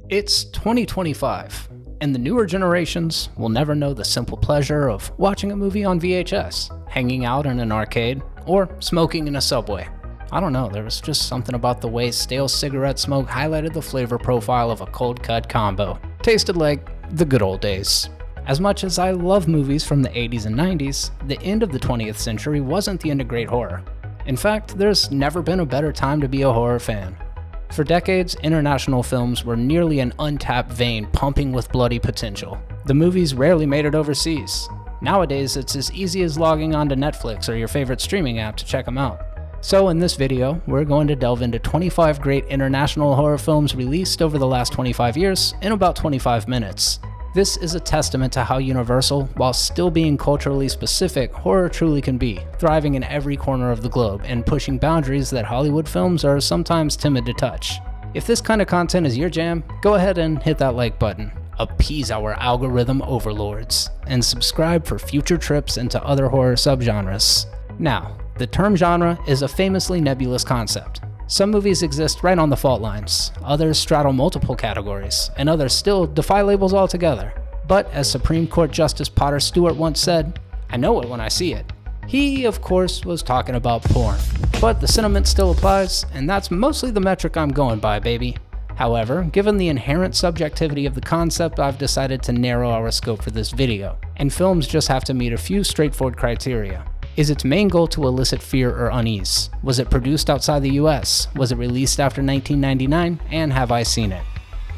It's 2025, and the newer generations will never know the simple pleasure of watching a movie on VHS, hanging out in an arcade, or smoking in a subway. I don't know, there was just something about the way stale cigarette smoke highlighted the flavor profile of a cold cut combo. Tasted like the good old days. As much as I love movies from the 80s and 90s, the end of the 20th century wasn't the end of great horror. In fact, there's never been a better time to be a horror fan. For decades, international films were nearly an untapped vein pumping with bloody potential. The movies rarely made it overseas. Nowadays, it's as easy as logging onto Netflix or your favorite streaming app to check them out. So in this video, we're going to delve into 25 great international horror films released over the last 25 years in about 25 minutes. This is a testament to how universal, while still being culturally specific, horror truly can be, thriving in every corner of the globe and pushing boundaries that Hollywood films are sometimes timid to touch. If this kind of content is your jam, go ahead and hit that like button, appease our algorithm overlords, and subscribe for future trips into other horror subgenres. Now, the term genre is a famously nebulous concept. Some movies exist right on the fault lines, others straddle multiple categories, and others still defy labels altogether. But as Supreme Court Justice Potter Stewart once said, "I know it when I see it." He, of course, was talking about porn. But the sentiment still applies, and that's mostly the metric I'm going by, baby. However, given the inherent subjectivity of the concept, I've decided to narrow our scope for this video, and films just have to meet a few straightforward criteria. Is its main goal to elicit fear or unease? Was it produced outside the US? Was it released after 1999? And have I seen it?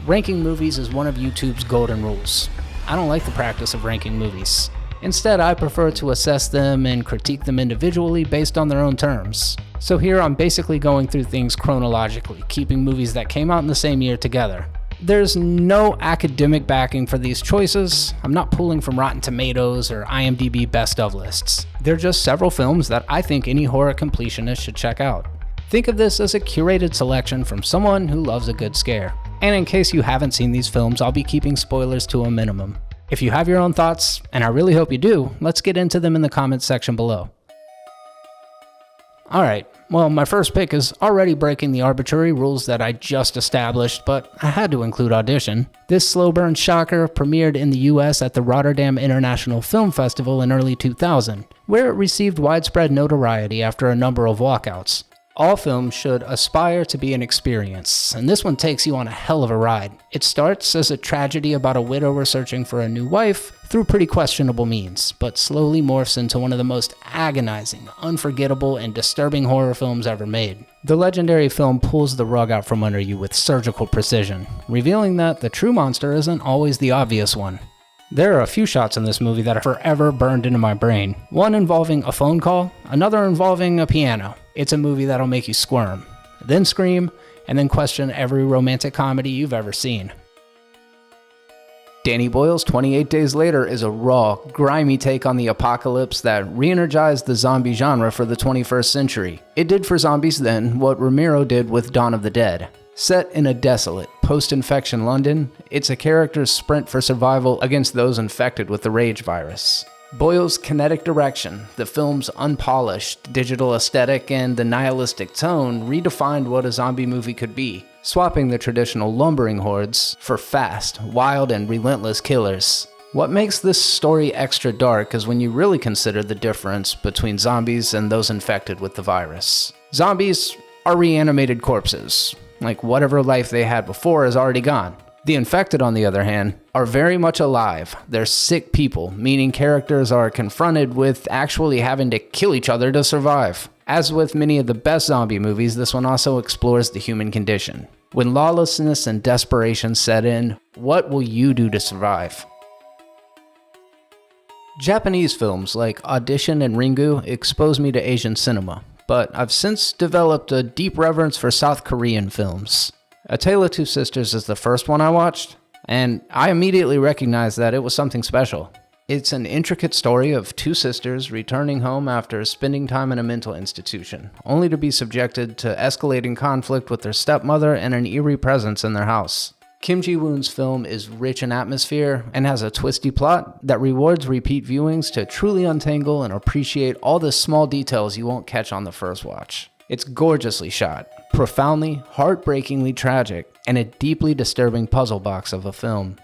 Ranking movies is one of YouTube's golden rules. I don't like the practice of ranking movies. Instead, I prefer to assess them and critique them individually based on their own terms. So here I'm basically going through things chronologically, keeping movies that came out in the same year together. There's no academic backing for these choices. I'm not pulling from Rotten Tomatoes or IMDb best of lists. They're just several films that I think any horror completionist should check out. Think of this as a curated selection from someone who loves a good scare. And in case you haven't seen these films, I'll be keeping spoilers to a minimum. If you have your own thoughts, and I really hope you do, let's get into them in the comments section below. Alright, well, my first pick is already breaking the arbitrary rules that I just established, but I had to include Audition. This slow burn shocker premiered in the US at the Rotterdam International Film Festival in early 2000, where it received widespread notoriety after a number of walkouts. All films should aspire to be an experience, and this one takes you on a hell of a ride. It starts as a tragedy about a widower searching for a new wife through pretty questionable means, but slowly morphs into one of the most agonizing, unforgettable, and disturbing horror films ever made. The legendary film pulls the rug out from under you with surgical precision, revealing that the true monster isn't always the obvious one. There are a few shots in this movie that are forever burned into my brain. One involving a phone call, another involving a piano. It's a movie that'll make you squirm, then scream, and then question every romantic comedy you've ever seen. Danny Boyle's 28 Days Later is a raw, grimy take on the apocalypse that re-energized the zombie genre for the 21st century. It did for zombies then what Romero did with Dawn of the Dead. Set in a desolate, post-infection London, it's a character's sprint for survival against those infected with the rage virus. Boyle's kinetic direction, the film's unpolished digital aesthetic, and the nihilistic tone redefined what a zombie movie could be, swapping the traditional lumbering hordes for fast, wild, and relentless killers. What makes this story extra dark is when you really consider the difference between zombies and those infected with the virus. Zombies are reanimated corpses. Like whatever life they had before is already gone. The infected, on the other hand, are very much alive. They're sick people, meaning characters are confronted with actually having to kill each other to survive. As with many of the best zombie movies, this one also explores the human condition. When lawlessness and desperation set in, what will you do to survive? Japanese films like Audition and Ringu exposed me to Asian cinema, but I've since developed a deep reverence for South Korean films. A Tale of Two Sisters is the first one I watched, and I immediately recognized that it was something special. It's an intricate story of two sisters returning home after spending time in a mental institution, only to be subjected to escalating conflict with their stepmother and an eerie presence in their house. Kim Ji-woon's film is rich in atmosphere and has a twisty plot that rewards repeat viewings to truly untangle and appreciate all the small details you won't catch on the first watch. It's gorgeously shot, profoundly, heartbreakingly tragic, and a deeply disturbing puzzle box of a film.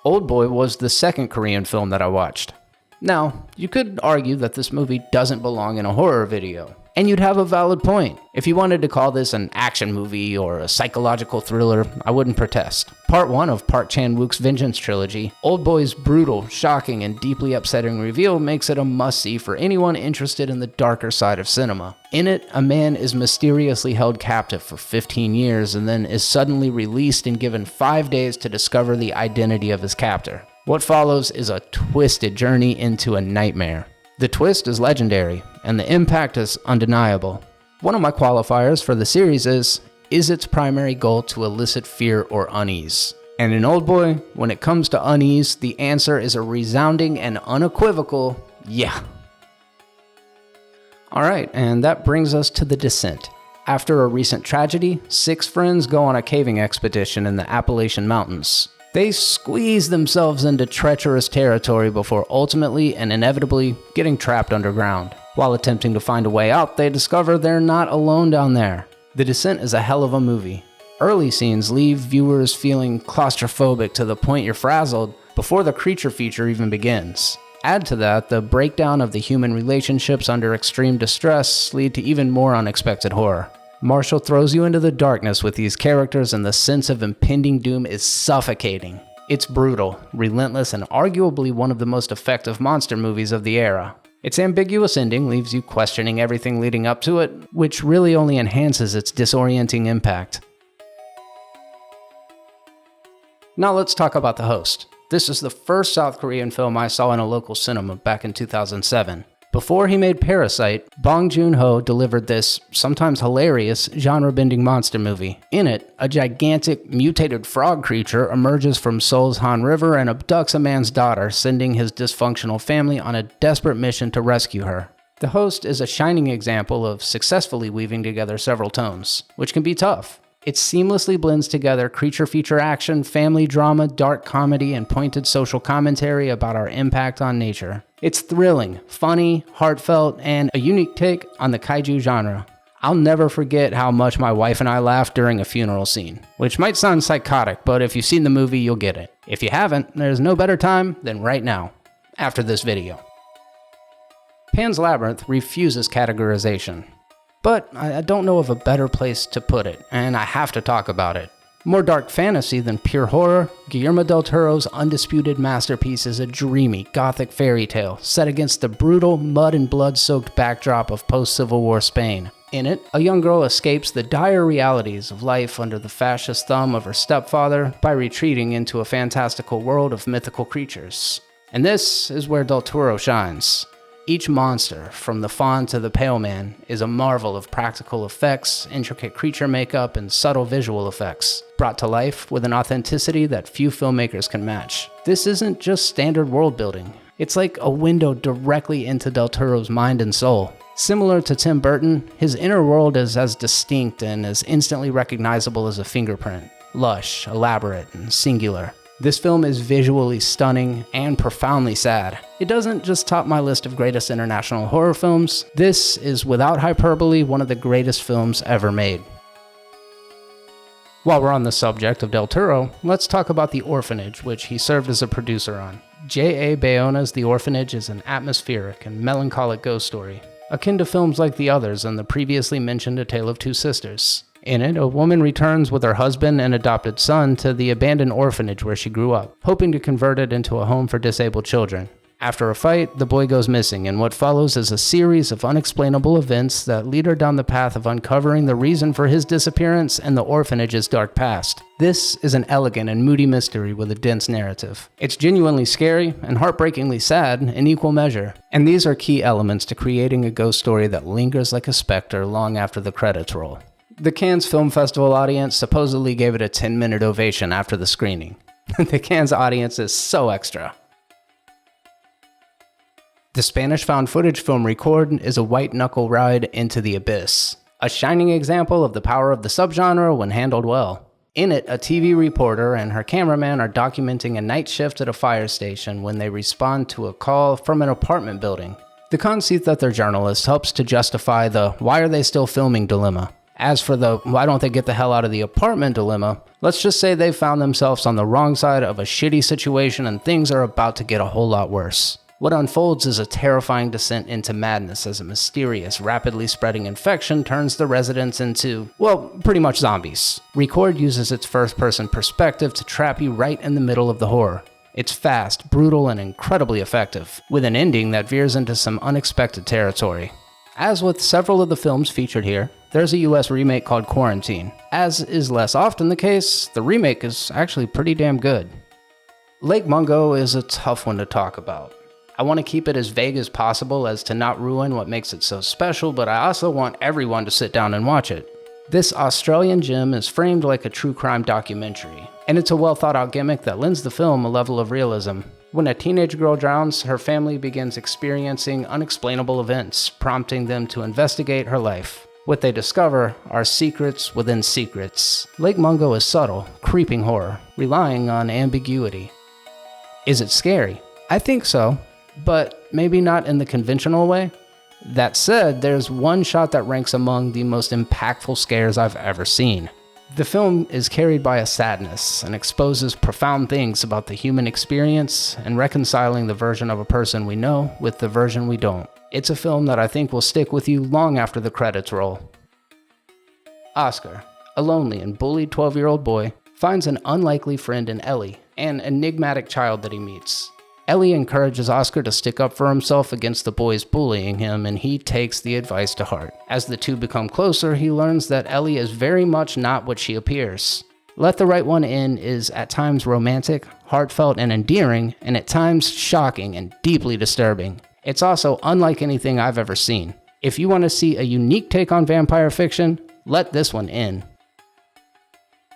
Oldboy was the second Korean film that I watched. Now, you could argue that this movie doesn't belong in a horror video, and you'd have a valid point. If you wanted to call this an action movie or a psychological thriller, I wouldn't protest. Part 1 of Park Chan-wook's Vengeance trilogy, Oldboy's brutal, shocking, and deeply upsetting reveal makes it a must-see for anyone interested in the darker side of cinema. In it, a man is mysteriously held captive for 15 years and then is suddenly released and given 5 days to discover the identity of his captor. What follows is a twisted journey into a nightmare. The twist is legendary, and the impact is undeniable. One of my qualifiers for the series is its primary goal to elicit fear or unease? And in Oldboy, when it comes to unease, the answer is a resounding and unequivocal yeah. Alright, and that brings us to The Descent. After a recent tragedy, 6 friends go on a caving expedition in the Appalachian Mountains. They squeeze themselves into treacherous territory before ultimately and inevitably getting trapped underground. While attempting to find a way out, they discover they're not alone down there. The Descent is a hell of a movie. Early scenes leave viewers feeling claustrophobic to the point you're frazzled before the creature feature even begins. Add to that, the breakdown of the human relationships under extreme distress lead to even more unexpected horror. Marshall throws you into the darkness with these characters, and the sense of impending doom is suffocating. It's brutal, relentless, and arguably one of the most effective monster movies of the era. Its ambiguous ending leaves you questioning everything leading up to it, which really only enhances its disorienting impact. Now let's talk about The Host. This is the first South Korean film I saw in a local cinema back in 2007. Before he made Parasite, Bong Joon-ho delivered this, sometimes hilarious, genre-bending monster movie. In it, a gigantic, mutated frog creature emerges from Seoul's Han River and abducts a man's daughter, sending his dysfunctional family on a desperate mission to rescue her. The Host is a shining example of successfully weaving together several tones, which can be tough. It seamlessly blends together creature feature action, family drama, dark comedy, and pointed social commentary about our impact on nature. It's thrilling, funny, heartfelt, and a unique take on the kaiju genre. I'll never forget how much my wife and I laughed during a funeral scene, which might sound psychotic, but if you've seen the movie, you'll get it. If you haven't, there's no better time than right now, after this video. Pan's Labyrinth refuses categorization. But I don't know of a better place to put it, and I have to talk about it. More dark fantasy than pure horror, Guillermo del Toro's undisputed masterpiece is a dreamy, gothic fairy tale set against the brutal, mud and blood-soaked backdrop of post-Civil War Spain. In it, a young girl escapes the dire realities of life under the fascist thumb of her stepfather by retreating into a fantastical world of mythical creatures. And this is where del Toro shines. Each monster, from the fawn to the pale man, is a marvel of practical effects, intricate creature makeup, and subtle visual effects, brought to life with an authenticity that few filmmakers can match. This isn't just standard world building. It's like a window directly into del Toro's mind and soul. Similar to Tim Burton, his inner world is as distinct and as instantly recognizable as a fingerprint. Lush, elaborate, and singular. This film is visually stunning and profoundly sad. It doesn't just top my list of greatest international horror films. This is, without hyperbole, one of the greatest films ever made. While we're on the subject of del Toro, let's talk about The Orphanage, which he served as a producer on. J.A. Bayona's The Orphanage is an atmospheric and melancholic ghost story, akin to films like the others and the previously mentioned A Tale of Two Sisters. In it, a woman returns with her husband and adopted son to the abandoned orphanage where she grew up, hoping to convert it into a home for disabled children. After a fight, the boy goes missing, and what follows is a series of unexplainable events that lead her down the path of uncovering the reason for his disappearance and the orphanage's dark past. This is an elegant and moody mystery with a dense narrative. It's genuinely scary and heartbreakingly sad in equal measure, and these are key elements to creating a ghost story that lingers like a specter long after the credits roll. The Cannes Film Festival audience supposedly gave it a 10-minute ovation after the screening. The Cannes audience is so extra. The Spanish found footage film Record is a white-knuckle ride into the abyss, a shining example of the power of the subgenre when handled well. In it, a TV reporter and her cameraman are documenting a night shift at a fire station when they respond to a call from an apartment building. The conceit that they're journalists helps to justify the why are they still filming dilemma. As for the why don't they get the hell out of the apartment dilemma, let's just say they found themselves on the wrong side of a shitty situation and things are about to get a whole lot worse. What unfolds is a terrifying descent into madness as a mysterious, rapidly spreading infection turns the residents into, well, pretty much zombies. Record uses its first-person perspective to trap you right in the middle of the horror. It's fast, brutal, and incredibly effective, with an ending that veers into some unexpected territory. As with several of the films featured here, there's a US remake called Quarantine. As is less often the case, the remake is actually pretty damn good. Lake Mungo is a tough one to talk about. I want to keep it as vague as possible as to not ruin what makes it so special, but I also want everyone to sit down and watch it. This Australian gem is framed like a true crime documentary, and it's a well thought out gimmick that lends the film a level of realism. When a teenage girl drowns, her family begins experiencing unexplainable events, prompting them to investigate her life. What they discover are secrets within secrets. Lake Mungo is subtle, creeping horror, relying on ambiguity. Is it scary? I think so. But maybe not in the conventional way. That said, there's one shot that ranks among the most impactful scares I've ever seen. The film is carried by a sadness and exposes profound things about the human experience and reconciling the version of a person we know with the version we don't. It's a film that I think will stick with you long after the credits roll. Oscar, a lonely and bullied 12-year-old boy, finds an unlikely friend in Ellie, an enigmatic child that he meets. Ellie encourages Oscar to stick up for himself against the boys bullying him, and he takes the advice to heart. As the two become closer, he learns that Ellie is very much not what she appears. Let the Right One In is at times romantic, heartfelt, and endearing, and at times shocking and deeply disturbing. It's also unlike anything I've ever seen. If you want to see a unique take on vampire fiction, let this one in.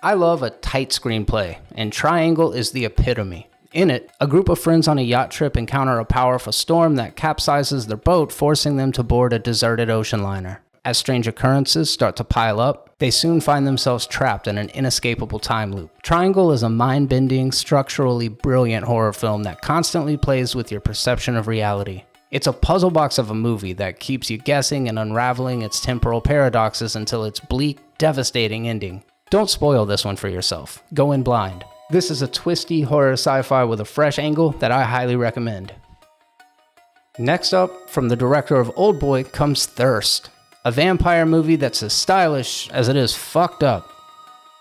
I love a tight screenplay, and Triangle is the epitome. In it, a group of friends on a yacht trip encounter a powerful storm that capsizes their boat, forcing them to board a deserted ocean liner. As strange occurrences start to pile up, they soon find themselves trapped in an inescapable time loop. Triangle is a mind-bending, structurally brilliant horror film that constantly plays with your perception of reality. It's a puzzle box of a movie that keeps you guessing and unraveling its temporal paradoxes until its bleak, devastating ending. Don't spoil this one for yourself. Go in blind. This is a twisty horror sci-fi with a fresh angle that I highly recommend. Next up, from the director of Oldboy comes Thirst, a vampire movie that's as stylish as it is fucked up.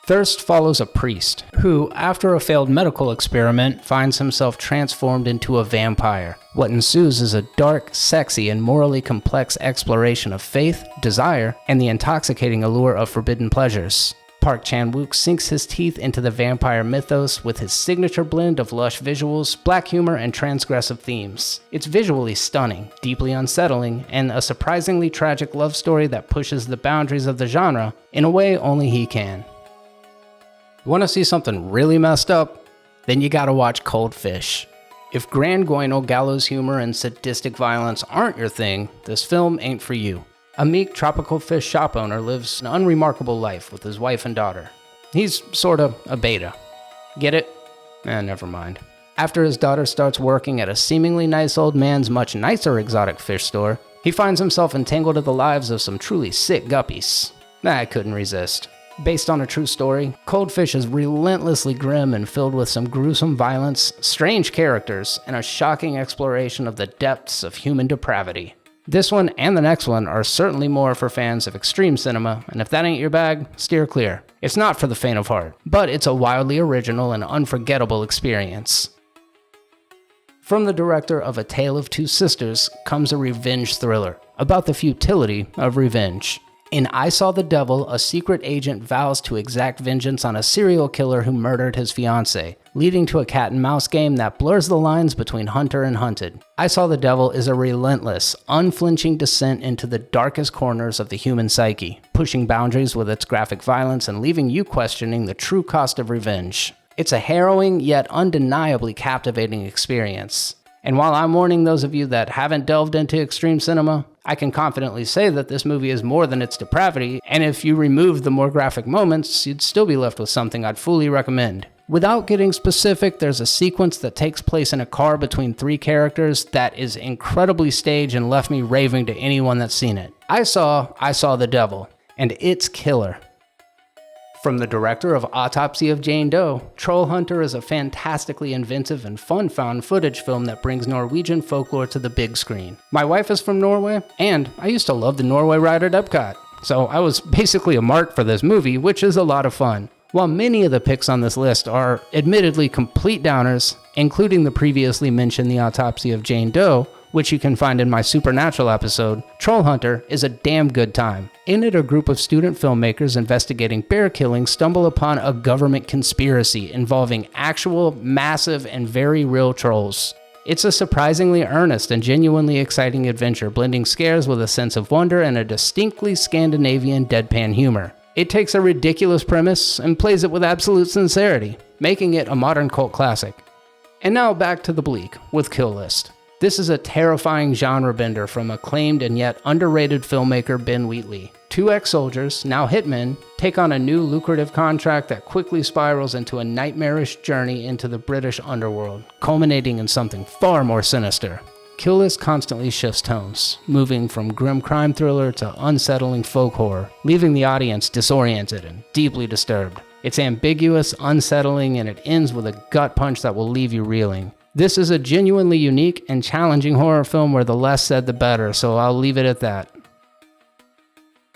Thirst follows a priest who, after a failed medical experiment, finds himself transformed into a vampire. What ensues is a dark, sexy, and morally complex exploration of faith, desire, and the intoxicating allure of forbidden pleasures. Park Chan-wook sinks his teeth into the vampire mythos with his signature blend of lush visuals, black humor, and transgressive themes. It's visually stunning, deeply unsettling, and a surprisingly tragic love story that pushes the boundaries of the genre in a way only he can. You want to see something really messed up? Then you gotta watch Cold Fish. If grand guignol gallows humor and sadistic violence aren't your thing, this film ain't for you. A meek tropical fish shop owner lives an unremarkable life with his wife and daughter. He's sorta a beta. Get it? Never mind. After his daughter starts working at a seemingly nice old man's much nicer exotic fish store, he finds himself entangled in the lives of some truly sick guppies. I couldn't resist. Based on a true story, Cold Fish is relentlessly grim and filled with some gruesome violence, strange characters, and a shocking exploration of the depths of human depravity. This one and the next one are certainly more for fans of extreme cinema, and if that ain't your bag, steer clear. It's not for the faint of heart, but it's a wildly original and unforgettable experience. From the director of A Tale of Two Sisters comes a revenge thriller about the futility of revenge. In I Saw the Devil, a secret agent vows to exact vengeance on a serial killer who murdered his fiancée, leading to a cat-and-mouse game that blurs the lines between hunter and hunted. I Saw the Devil is a relentless, unflinching descent into the darkest corners of the human psyche, pushing boundaries with its graphic violence and leaving you questioning the true cost of revenge. It's a harrowing yet undeniably captivating experience. And while I'm warning those of you that haven't delved into extreme cinema, I can confidently say that this movie is more than its depravity, and if you remove the more graphic moments, you'd still be left with something I'd fully recommend. Without getting specific, there's a sequence that takes place in a car between three characters that is incredibly staged and left me raving to anyone that's seen it. I saw the Devil, and it's killer. From the director of Autopsy of Jane Doe, Troll Hunter is a fantastically inventive and fun found footage film that brings Norwegian folklore to the big screen. My wife is from Norway, and I used to love the Norway ride at Epcot, so I was basically a mark for this movie, which is a lot of fun. While many of the picks on this list are admittedly complete downers, including the previously mentioned The Autopsy of Jane Doe, which you can find in my Supernatural episode, Troll Hunter is a damn good time. In it, a group of student filmmakers investigating bear killings stumble upon a government conspiracy involving actual, massive, and very real trolls. It's a surprisingly earnest and genuinely exciting adventure, blending scares with a sense of wonder and a distinctly Scandinavian deadpan humor. It takes a ridiculous premise and plays it with absolute sincerity, making it a modern cult classic. And now back to the bleak with Kill List. This is a terrifying genre bender from acclaimed and yet underrated filmmaker Ben Wheatley. Two ex-soldiers, now hitmen, take on a new lucrative contract that quickly spirals into a nightmarish journey into the British underworld, culminating in something far more sinister. Kill List constantly shifts tones, moving from grim crime thriller to unsettling folk horror, leaving the audience disoriented and deeply disturbed. It's ambiguous, unsettling, and it ends with a gut punch that will leave you reeling. This is a genuinely unique and challenging horror film where the less said the better, so I'll leave it at that.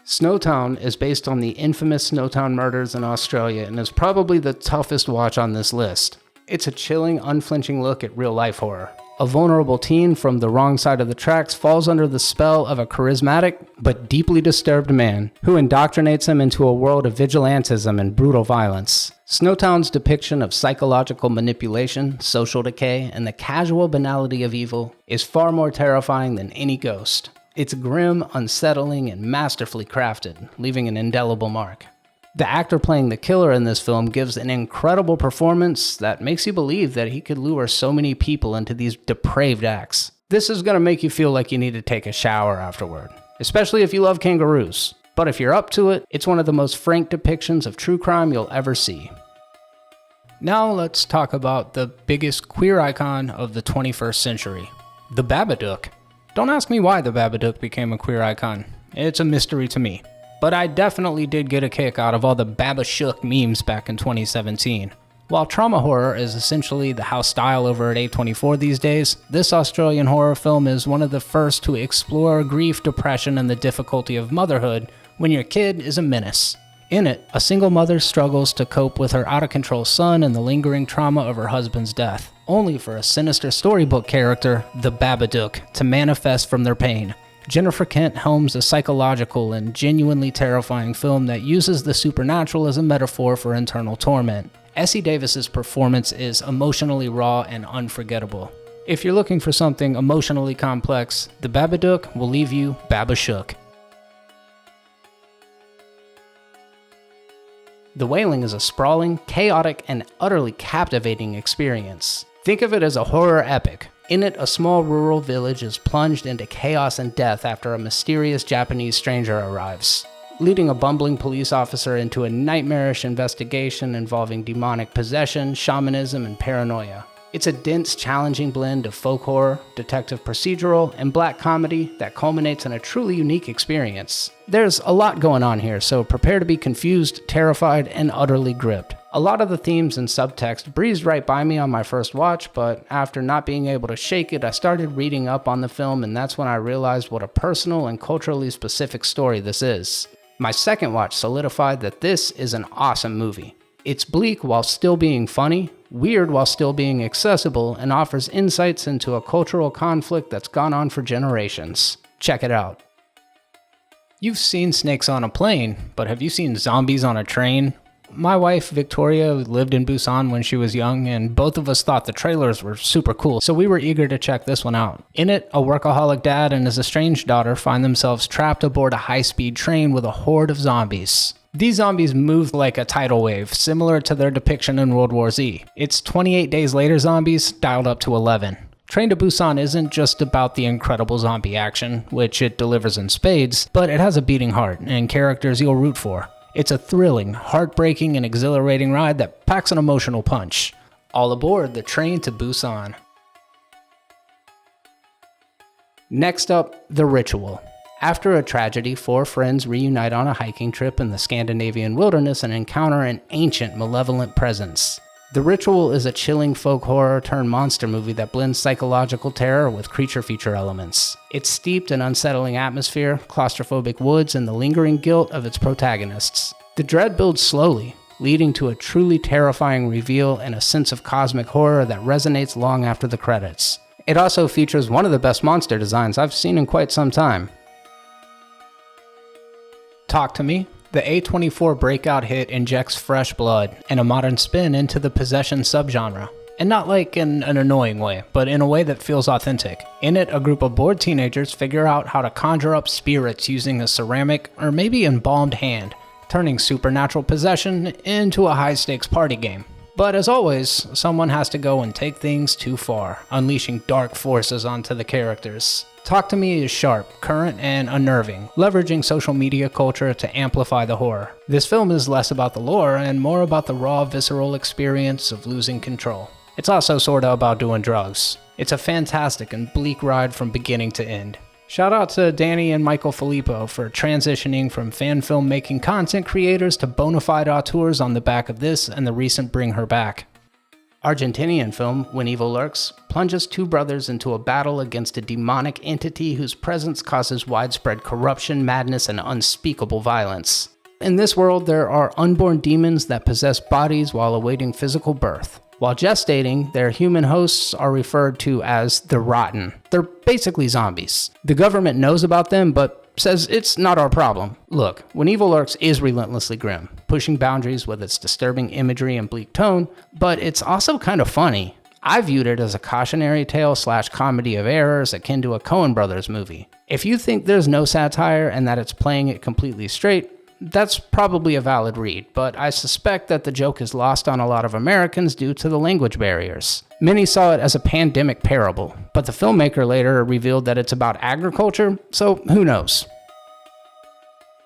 Snowtown is based on the infamous Snowtown murders in Australia and is probably the toughest watch on this list. It's a chilling, unflinching look at real-life horror. A vulnerable teen from the wrong side of the tracks falls under the spell of a charismatic but deeply disturbed man who indoctrinates him into a world of vigilantism and brutal violence. Snowtown's depiction of psychological manipulation, social decay, and the casual banality of evil is far more terrifying than any ghost. It's grim, unsettling, and masterfully crafted, leaving an indelible mark. The actor playing the killer in this film gives an incredible performance that makes you believe that he could lure so many people into these depraved acts. This is going to make you feel like you need to take a shower afterward, especially if you love kangaroos. But if you're up to it, it's one of the most frank depictions of true crime you'll ever see. Now let's talk about the biggest queer icon of the 21st century, the Babaduk. Don't ask me why the Babaduk became a queer icon. It's a mystery to me. But I definitely did get a kick out of all the Babashook memes back in 2017. While trauma horror is essentially the house style over at A24 these days, this Australian horror film is one of the first to explore grief, depression, and the difficulty of motherhood when your kid is a menace. In it, a single mother struggles to cope with her out-of-control son and the lingering trauma of her husband's death, only for a sinister storybook character, the Babaduk, to manifest from their pain. Jennifer Kent helms a psychological and genuinely terrifying film that uses the supernatural as a metaphor for internal torment. Essie Davis's performance is emotionally raw and unforgettable. If you're looking for something emotionally complex, The Babaduk will leave you babashook. The Wailing is a sprawling, chaotic, and utterly captivating experience. Think of it as a horror epic. In it, a small rural village is plunged into chaos and death after a mysterious Japanese stranger arrives, leading a bumbling police officer into a nightmarish investigation involving demonic possession, shamanism, and paranoia. It's a dense, challenging blend of folk horror, detective procedural, and black comedy that culminates in a truly unique experience. There's a lot going on here, so prepare to be confused, terrified, and utterly gripped. A lot of the themes and subtext breezed right by me on my first watch, but after not being able to shake it, I started reading up on the film, and that's when I realized what a personal and culturally specific story this is. My second watch solidified that this is an awesome movie. It's bleak while still being funny, weird while still being accessible, and offers insights into a cultural conflict that's gone on for generations. Check it out. You've seen snakes on a plane, but have you seen zombies on a train? My wife, Victoria, lived in Busan when she was young, and both of us thought the trailers were super cool, so we were eager to check this one out. In it, a workaholic dad and his estranged daughter find themselves trapped aboard a high-speed train with a horde of zombies. These zombies move like a tidal wave, similar to their depiction in World War Z. It's 28 Days Later zombies, dialed up to 11. Train to Busan isn't just about the incredible zombie action, which it delivers in spades, but it has a beating heart and characters you'll root for. It's a thrilling, heartbreaking, and exhilarating ride that packs an emotional punch. All aboard the train to Busan. Next up, The Ritual. After a tragedy, 4 friends reunite on a hiking trip in the Scandinavian wilderness and encounter an ancient, malevolent presence. The Ritual is a chilling folk horror turned monster movie that blends psychological terror with creature feature elements. It's steeped in unsettling atmosphere, claustrophobic woods, and the lingering guilt of its protagonists. The dread builds slowly, leading to a truly terrifying reveal and a sense of cosmic horror that resonates long after the credits. It also features one of the best monster designs I've seen in quite some time. Talk to Me. The A24 breakout hit injects fresh blood and a modern spin into the possession subgenre. And not like in an annoying way, but in a way that feels authentic. In it, a group of bored teenagers figure out how to conjure up spirits using a ceramic or maybe embalmed hand, turning supernatural possession into a high-stakes party game. But as always, someone has to go and take things too far, unleashing dark forces onto the characters. Talk to Me is sharp, current, and unnerving, leveraging social media culture to amplify the horror. This film is less about the lore and more about the raw, visceral experience of losing control. It's also sorta about doing drugs. It's a fantastic and bleak ride from beginning to end. Shout out to Danny and Michael Filippo for transitioning from fan filmmaking content creators to bona fide auteurs on the back of this and the recent Bring Her Back. Argentinian film, When Evil Lurks, plunges 2 brothers into a battle against a demonic entity whose presence causes widespread corruption, madness, and unspeakable violence. In this world, there are unborn demons that possess bodies while awaiting physical birth. While gestating, their human hosts are referred to as the Rotten. They're basically zombies. The government knows about them, but says it's not our problem. Look, When Evil Lurks is relentlessly grim, pushing boundaries with its disturbing imagery and bleak tone, but it's also kind of funny. I viewed it as a cautionary tale / comedy of errors akin to a Coen Brothers movie. If you think there's no satire and that it's playing it completely straight, that's probably a valid read, but I suspect that the joke is lost on a lot of Americans due to the language barriers. Many saw it as a pandemic parable, but the filmmaker later revealed that it's about agriculture, so who knows?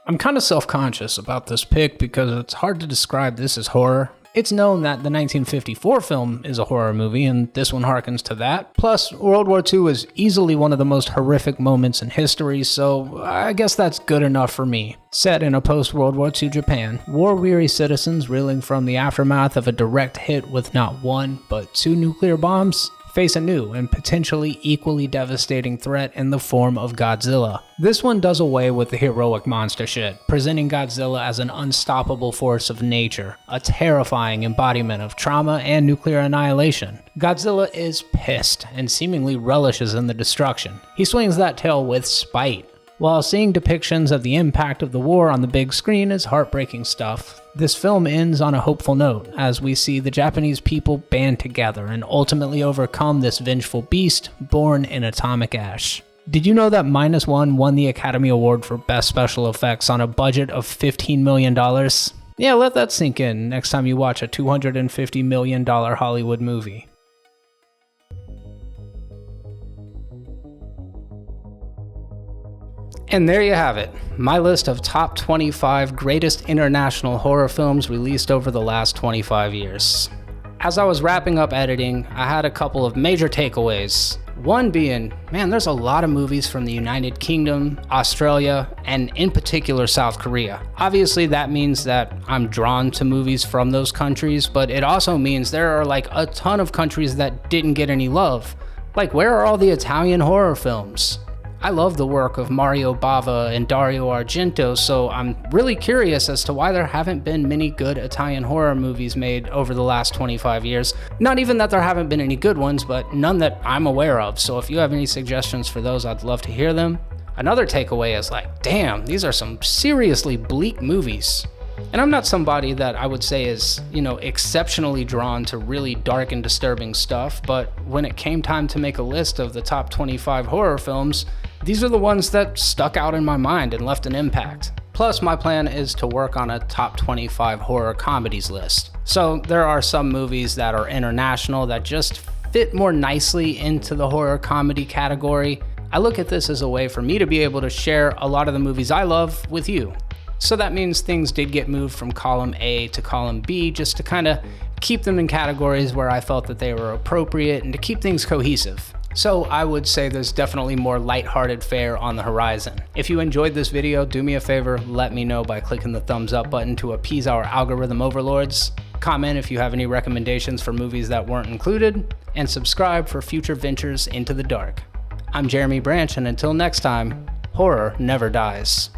I'm kind of self-conscious about this pick because it's hard to describe this as horror. It's known that the 1954 film is a horror movie, and this one harkens to that. Plus, World War II is easily one of the most horrific moments in history, so I guess that's good enough for me. Set in a post-World War II Japan, war-weary citizens reeling from the aftermath of a direct hit with not 1, but 2 nuclear bombs face a new and potentially equally devastating threat in the form of Godzilla. This one does away with the heroic monster shit, presenting Godzilla as an unstoppable force of nature, a terrifying embodiment of trauma and nuclear annihilation. Godzilla is pissed and seemingly relishes in the destruction. He swings that tail with spite. While seeing depictions of the impact of the war on the big screen is heartbreaking stuff, this film ends on a hopeful note as we see the Japanese people band together and ultimately overcome this vengeful beast born in atomic ash. Did you know that -1 won the Academy Award for Best Special Effects on a budget of $15 million? Yeah, let that sink in next time you watch a $250 million Hollywood movie. And there you have it, my list of top 25 greatest international horror films released over the last 25 years. As I was wrapping up editing, I had a couple of major takeaways. One being, man, there's a lot of movies from the United Kingdom, Australia, and in particular South Korea. Obviously that means that I'm drawn to movies from those countries, but it also means there are like a ton of countries that didn't get any love. Like, where are all the Italian horror films? I love the work of Mario Bava and Dario Argento, so I'm really curious as to why there haven't been many good Italian horror movies made over the last 25 years. Not even that there haven't been any good ones, but none that I'm aware of, so if you have any suggestions for those, I'd love to hear them. Another takeaway is like, damn, these are some seriously bleak movies. And I'm not somebody that I would say is, exceptionally drawn to really dark and disturbing stuff, but when it came time to make a list of the top 25 horror films, these are the ones that stuck out in my mind and left an impact. Plus, my plan is to work on a top 25 horror comedies list. So there are some movies that are international that just fit more nicely into the horror comedy category. I look at this as a way for me to be able to share a lot of the movies I love with you. So that means things did get moved from column A to column B just to kind of keep them in categories where I felt that they were appropriate and to keep things cohesive. So I would say there's definitely more lighthearted fare on the horizon. If you enjoyed this video, do me a favor, let me know by clicking the thumbs up button to appease our algorithm overlords. Comment if you have any recommendations for movies that weren't included, and subscribe for future ventures into the dark. I'm Jeremy Branch, and until next time, horror never dies.